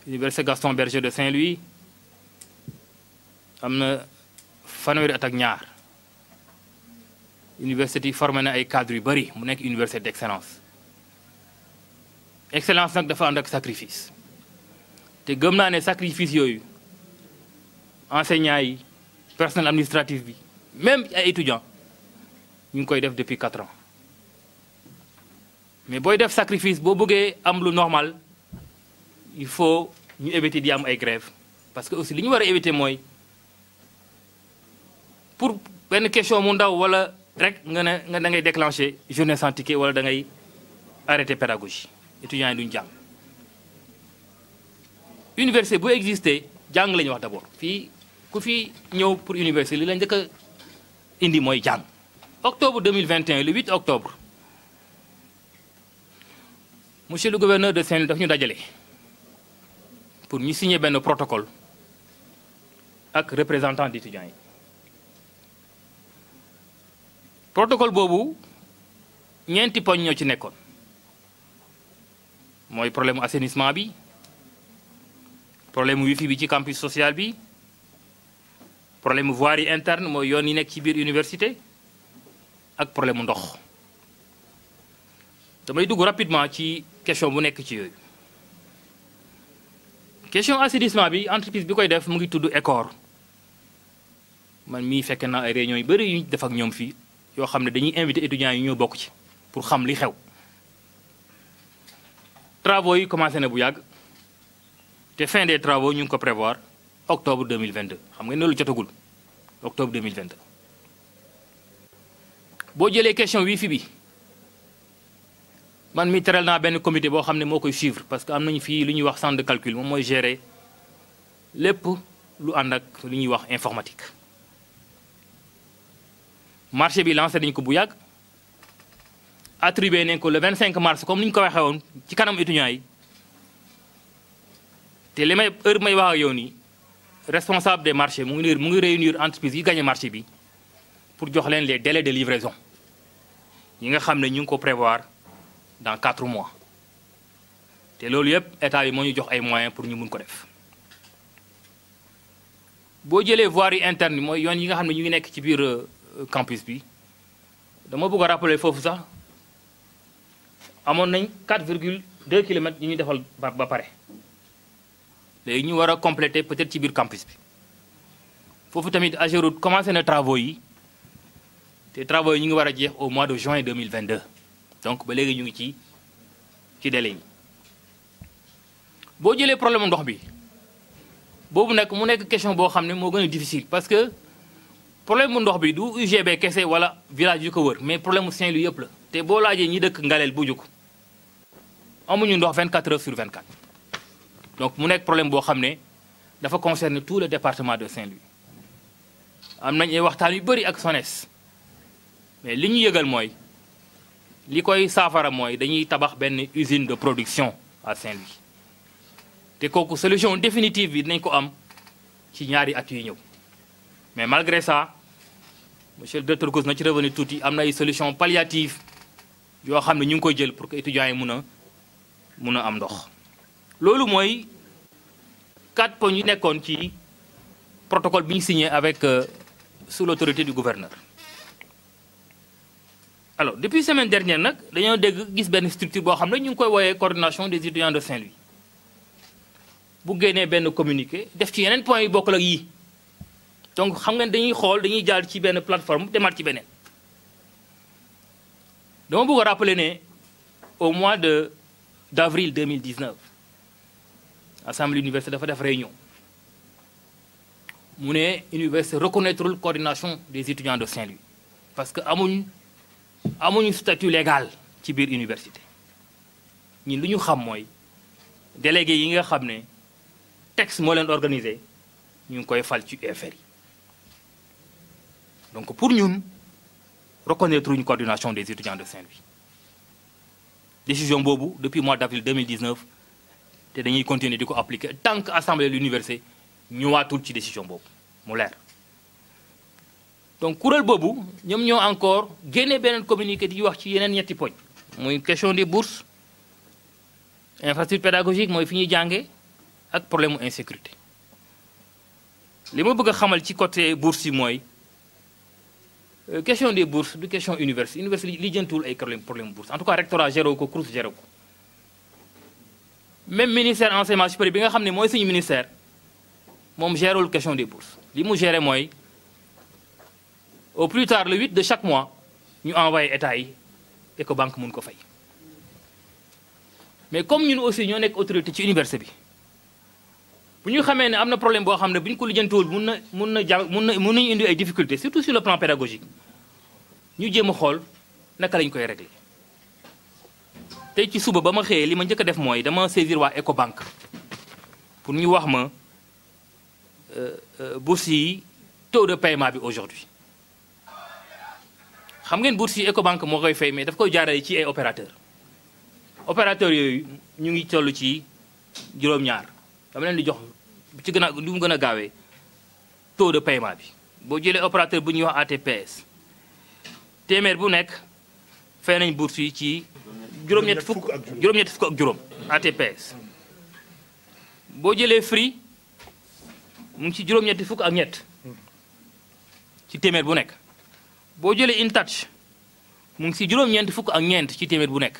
Université Gaston Berger de Saint-Louis am na fanweeri at ak ñaar université yi formé na ay cadres yu bari mu nekk université d'excellence. Excellence nag dafa ànd ak sacrifice te gëm naa ne sacrifice yooyu enseignants yi personnel administratif bi même ay étudiants ñu ngi koy def depuis 4 ans mais booy def sacrifice boo bëggee am lu normal il faut ñu éviter di am ay grève parce que aussi li ñu war a éviter mooy pour benn question mu ndaw wala rek nga ne nga da ngay déclencher journée sans ticket wala da ngay arrêter pédagogie étudiants yi duñ jàng. Université bu exister jàng la ñuy wax d'abord fii ku fi ñëw pour université li la njëkk a indi mooy jàng. Octobre 2021 le 8 octobre monsieur le gouverneur de Saint-Louis daf ñu dajale pour ñu signer benn protocole ak représentant d'étudiants yi. Protocole boobu ñeenti poñ ñoo ci nekkoon mooy problème mu assainissement bi problème mu wifi bi ci campus social bi problème mu voirie interne mooy yoon yi nekk ci biir université ak problème mu ndox. damay dugg rapidement ci question bu nekk ci yooyu question assainissement bi entreprise bi koy def mu ngi tudd ECOR man mii fekk naa ay réunions yu bëri yu ñu def ak ñoom fii yoo xam ne dañuy invité étudiants yi ñoo bokk ci pour xam li xew. Travaux yi commencé na bu yàgg te fin des travaux ñu ngi ko prévoir octobre 2022 xam nga ne loolu jotagul octobre 2022. boo jëlee question wifi bi man mi teral naa benn comité boo xam ne moo koy suivre parce que am nañu fii lu ñuy wax centre de calcul moom mooy gérer lépp lu ànd ak lu ñuy wax informatique. marché bi lancé nañu ko bu yàgg attribué nañ ko le 25 mars comme ni ñu ko waxee woon ci kanam étudiants yi te li may heure may wax ak yow nii responsable des marchés mu ngi réunir entreprise yi gagné marché bi pour jox leen les délais de livraison yi nga xam ne ñu ngi ko prévoir dans 4 mois te loolu yëpp état bi moo ñu jox ay moyens pour ñu mun ko def. boo jëlee voirie interne mooy yoon yi nga xam ne ñu ngi nekk ci biir campus bi dama bëgg a rappeler foofu sax amoon nañ 4,2 kilomètres yi ñu defal ba pare léegi ñu war a compléter peut-être ci biir campus bi foofu tamit AGEROUTE commencé na travaux yi te travaux yi ñu ngi war a jeex au mois de juin 2022 donc ba léegi ñu ngi ci délai yi. boo jëlee problème ndox bi boobu nag mu nekk question boo xam ne moo gën a difficile parce que problème mu ndox bi du UGB kese wala village yu ko wër mais problème mu Saint-Louis yëpp la te boo laajee ñi dëkk Ngalel bu juk amuñu ndox 24 heures sur 24 donc mu nekk problème boo xam ne dafa concerner tout le département de Saint-Louis. am nañ ay waxtaan yu bëri ak SONES mais li ñu yëgal mooy li koy saafara mooy dañuy tabax benn usine de production à Saint-Louis te kooku solution définitive bi dinañ ko am ci ñaari at yu ñëw. mais malgré ça monsieur le directeur Gousse na ci revenu tuuti am na ay solution palliative yoo xam ne ñu ngi koy jël pour que étudiants yi mun a am ndox. loolu mooy 4 points yu nekkoon ci protocole bi ñu signé avec sous l'autorité du gouverneur. alors depuis semaine dernière nag dañoo dégg gis benn structure boo xam ne ñu ngi koy woowee coordination des étudiants de Saint-Louis bu génnee benn communiqué def ci yeneen points yu bokkul ak yii. donc xam nga dañuy xool dañuy jaar ci benn plateforme demaat ci beneen dama bëgg a rappeler ne au mois d'avril 2019 assemblée université dafa def réunion mu ne université reconnaître coordination des étudiants de Saint-Louis parce que amuñu statut légal ci biir université ñun lu ñu xam mooy délégué yi nga xam ne texte moo leen organisé ñu ngi koy fal ci UFR yi. donc pour ñun reconnaître une coordination des étudiants de Saint-Louis décision boobu depuis mois d'avril 2019 te dañuy continuer di ko appliquer tant que assemblée de l'université ñëwaatul ci décision boobu mu leer. donc kuréel boobu ñoom ñoo encore génne beneen communiqué di wax ci yeneen ñetti poñ muy question des bourses infrastructure pédagogique mooy fi ñuy jàngee ak problème mu insécurité li ma bëgg a xamal ci côté bourse yi mooy question des bourses du question université université li jëntuwul ay problème bourse en tout cas rectorat géré ko CROUS géré ko même ministère enseignement supérieur bi nga xam ne mooy suñu ministère moom gérewul question des bourses li mu géré mooy au plus tard le 8 de chaque mois ñu envoyé état yi Ecobank mun ko fay mais comme ñun aussi ñoo nekk autorité ci université bi bu ñu xamee ne am na problème boo xam ne bu ñu ko lijjantiwul mun nañu indi ay difficultés surtout sur le plan pédagogique ñu jéem a xool naka lañ koy régler tey ci suba ba ma xëyee li ma njëkk a def mooy dama saisir waa Ecobank pour ñu wax ma bourse yi taux de paiement bi aujourd'hui xam ngeen bourse yi Ecobank moo koy fay mais daf koy jaarale ci ay opérateurs yooyu ñu ngi toll ci juróom-ñaar dama leen di jox ci gën a lu mu gën a gaawee taux de paiement bi boo jëlee opérateur bu ñuy wax ATPS téeméer bu nekk fay nañ bourse yi ci juróom-ñetti fukk ak juróom ATPS boo jëlee Free mu ngi ci juróom-ñetti fukk ak ñett ci téeméer bu nekk boo jëlee InTouch mu ngi ci juróom-ñeenti fukk ak ñeent ci téeméer bu nekk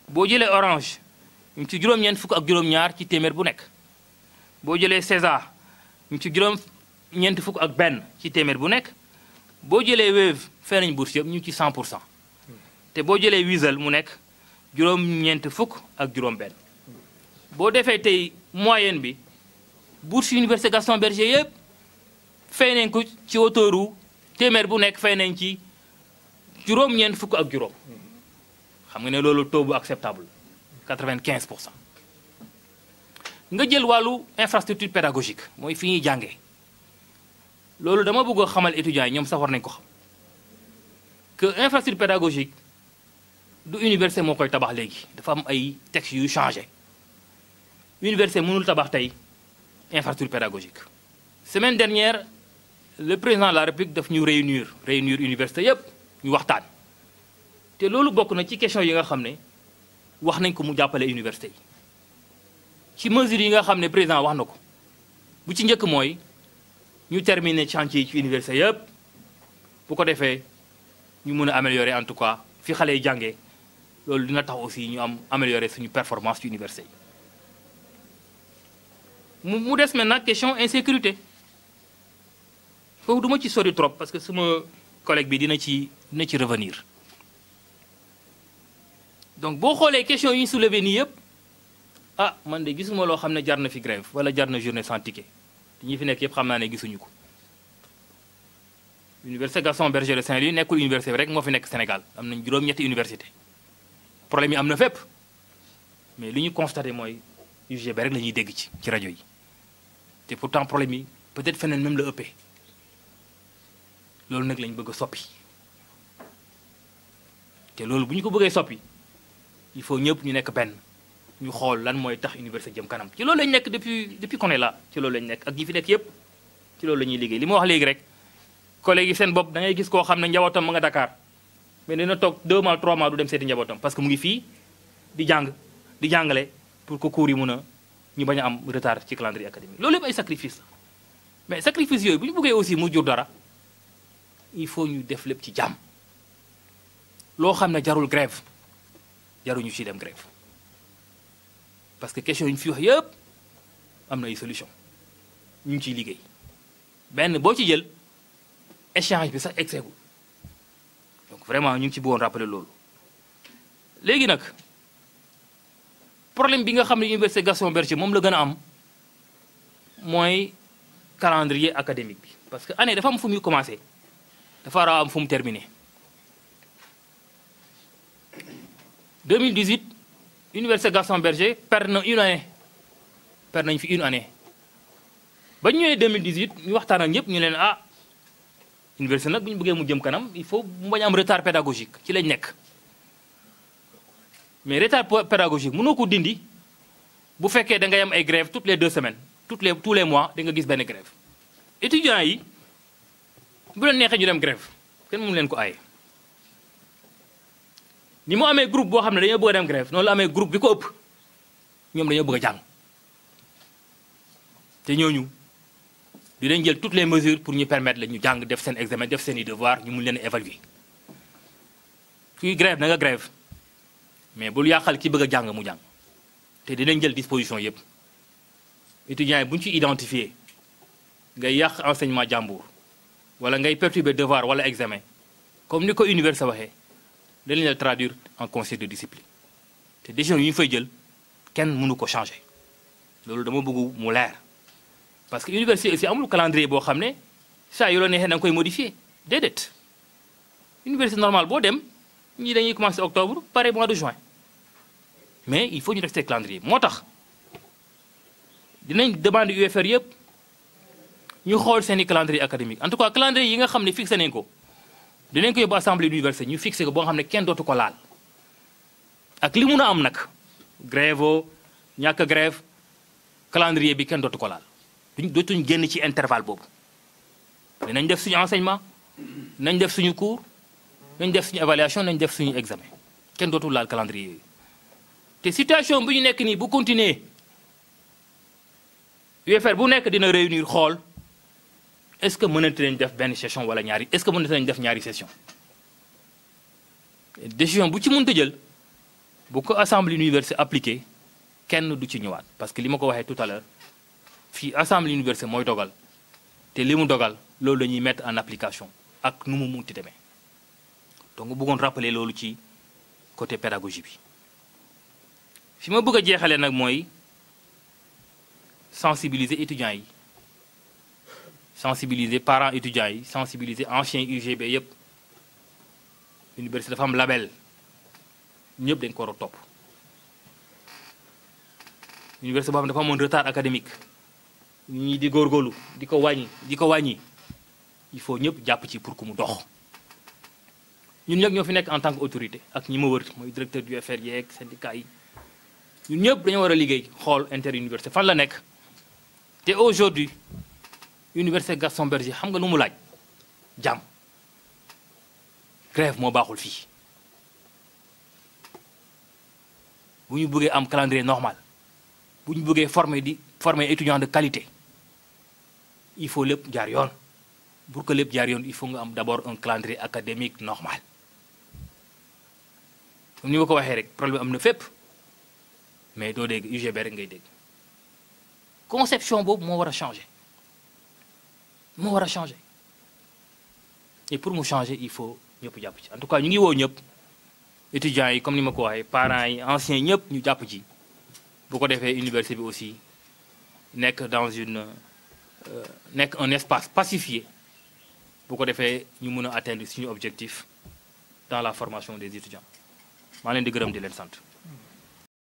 boo jëlee Orange mu ngi ci juróom-ñeent fukk ak juróom-ñaar ci téeméer bu nekk boo jëlee César mu ngi ci juróom-ñeent fukk ak benn ci téeméer bu nekk boo jëlee Wave fay nañ bourse yëpp ñu ngi ci 100% te boo jëlee Wizall mu nekk juróom-ñeent fukk ak juróom-benn boo defee tey moyenne bi bourse Université Gaston Berger yëpp fay nañ ko ci autouru téeméer bu nekk fay nañ ci juróom-ñeent fukk ak juróom xam nga ne loolu taux bu acceptable 95%. nga jël wàllu infrastructure pédagogique mooy fi ñuy jàngee loolu dama bëgg a xamal étudiants yi ñoom sax war nañ ko xam que infrastructure pédagogique du université moo koy tabax léegi dafa am ay textes yu changé université mënul tabax tey infrastructure pédagogique. semaine dernière le président de la République daf ñu réunir université yépp ñu waxtaan te loolu bokk na ci question yi nga xam ne wax nañ ko mu jàppale université yi ci mesures yi nga xam ne président wax na ko bu ci njëkk mooy ñu terminer chantier yi ci université yépp bu ko defee ñu mën a améliorer en tout cas fi xale yi jàngee loolu dina tax aussi ñu am améliorer suñu performance ci université yi mu des maintenant question insécurité foofu du ma ci sori trop parce que suma collègue bi dina ci revenir donc boo xoolee question yi ñu soulevé nii yëpp ah man de gisuma loo xam ne jar na fi grève wala jar na journée sans ticket te ñi fi nekk yëpp xam naa ne gisuñu ko Université Gaston Berger de Saint-Louis nekkul université bi rek moo fi nekk Sénégal am nañ juróom-ñetti université problème yi am na fépp mais li ñu constaté mooy UGB rek la ñuy dégg ci rajo yi te pourtant problème yi peut-être feneen même la ëppee loolu nag lañ bëgg a soppi te loolu bu ñu ko bëggee soppi il faut ñëpp ñu nekk benn ñu xool lan mooy tax université jëm kanam ci loolu lañ nekk depuis qu'on est là ci loolu lañ nekk ak ñi fi nekk yëpp ci loolu la ñuy liggéey li ma wax léegi rek collègues yi seen bopp da ngay gis koo xam ne njabootam mu nga Dakar mais dina toog 2 mois 3 mois du dem seeti njabootam parce que mu ngi fii di jàng di jàngale pour que cours yi mun a ñu bañ a am retard ci calendrier académique loolu yëpp ay sacrifice la mais sacrifice yooyu bu ñu bëggee aussi mu jur dara il faut ñu def lépp ci jàmm loo xam ne jarul grève jaruñu ci dem grève parce que question yi ñu fi wax yëpp am na ay solution ñu ngi ciy liggéey benn boo ci jël échange bi sax exeegul donc vraiment ñu ngi ci bëggoon rappeler loolu léegi nag problème bi nga xam ne Université Gaston Berger moom la gën a am mooy calendrier académique bi parce que année dafa am fu muy commencé dafa war a am fu mu terminé 2018 Université Gaston Berger perd na une année perd nañ fi une année ba ñu ñëwee 2018 ñu waxtaan ak ñëpp ñu leen ah université nag bu ñu bëggee mu jëm kanam il faut mu bañ am retard pédagogique ci lañ nekk mais retard pédagogique mënoo ko dindi bu fekkee da ngay am ay grève toutes les 2 semaines tous les mois da nga gis benn grève étudiants yi bu leen neexee ñu dem grève kenn mënu leen ko aaye ni mu amee groupe boo xam ne dañoo bëgg a dem grève noonu la amee groupe bi ko ëpp ñoom dañoo bëgg a jàng te ñooñu dinañ jël toutes les mesures pour ñu permettre la ñu jàng def seen examen def seen i devoir ñu mun leen a évaluer kuy grève na nga grève mais bul yàqal ki bëgg a jàng mu jàng te dinañ jël disposition yépp étudiants yi bu ñu ci identifier ngay yàq enseignement jàmbur wala ngay perturber devoir wala examen comme ni ko université waxee dañu la traduire en conseil de discipline te décision yi ñu fay jël kenn mënu ko changer loolu dama bëgg mu leer parce que université aussi amul calendrier boo xam ne saa yu la neexee da nga koy modifier déedéet université normale boo dem ñii dañuy commencer octobre pare mois de juin mais il faut ñu respecter calendrier moo tax dinañ demander UFR yëpp ñu xool seeni calendrier académique en tout cas calendrier yi nga xam ne fixé nañ ko dinañ ko yóbbu assemblée d'université ñu fixé ko boo xam ne kenn dootu ko laal ak li mun a am nag grève o ñàkk grève calendrier bi kenn dootu ko laal dootuñ génn ci intervalle boobu dinañ def suñu enseignement nañ def suñu cours nañ def suñu évaluation nañ def suñu examen kenn dootul laal calendrier yooyu te situation bi ñu nekk nii bu continuer UFR bu nekk dina réunir xool est-ce que mënante nañ def benn session wala ñaari est-ce que mënante nañ def ñaari session décision bu ci mënta jël bu ko assemblée université appliqué kenn du ci ñëwaat parce que li ma ko waxee tout à l'heure fii assemblée université mooy dogal te li mu dogal loolu la ñuy mettre en application ak nu mu munti demee donc bëggoon rappeler loolu ci côté pédagogie bi fi ma bëgg a jeexalee nag mooy sensibiliser étudiants yi sensibiliser parents étudiants yi sensibiliser anciens UGB yépp université dafa am label ñëpp dañ ko war a topp université boo xam ne dafa amoon retard académique ñii di góorgóorlu di ko wàññi il faut ñëpp jàpp ci pour que mu dox ñun ñëpp ñoo fi nekk en tant que autorité ak ñi ma wër mooy directeur du UFR yeeg syndicat yi ñun ñëpp dañoo war a liggéey xool interuniversité fan la nekk te aujourd'hui université Gaston Berger xam nga lu mu laaj jàmm grève moo baaxul fii bu ñu bëggee am calendrier normal bu ñu bëggee former étudiants de qualité il faut lépp jaar yoon pour que lépp jaar yoon il faut nga am d'abord un calendrier académique normal comme ni ma ko waxee rek problème am na fépp mais doo dégg UGB rek ngay dégg conception boobu moo war a changer et pour mu changer il faut ñëpp jàpp ci en tout cas ñu ngi woo ñëpp étudiants yi comme ni ma ko waxee parents yi anciens ñëpp ñu jàpp ci bu ko defee université bi aussi nekk dans nekk un espace pacifié bu ko defee ñu mën a atteindre suñu objectif dans la formation des étudiants maa leen di gërëm di leen sant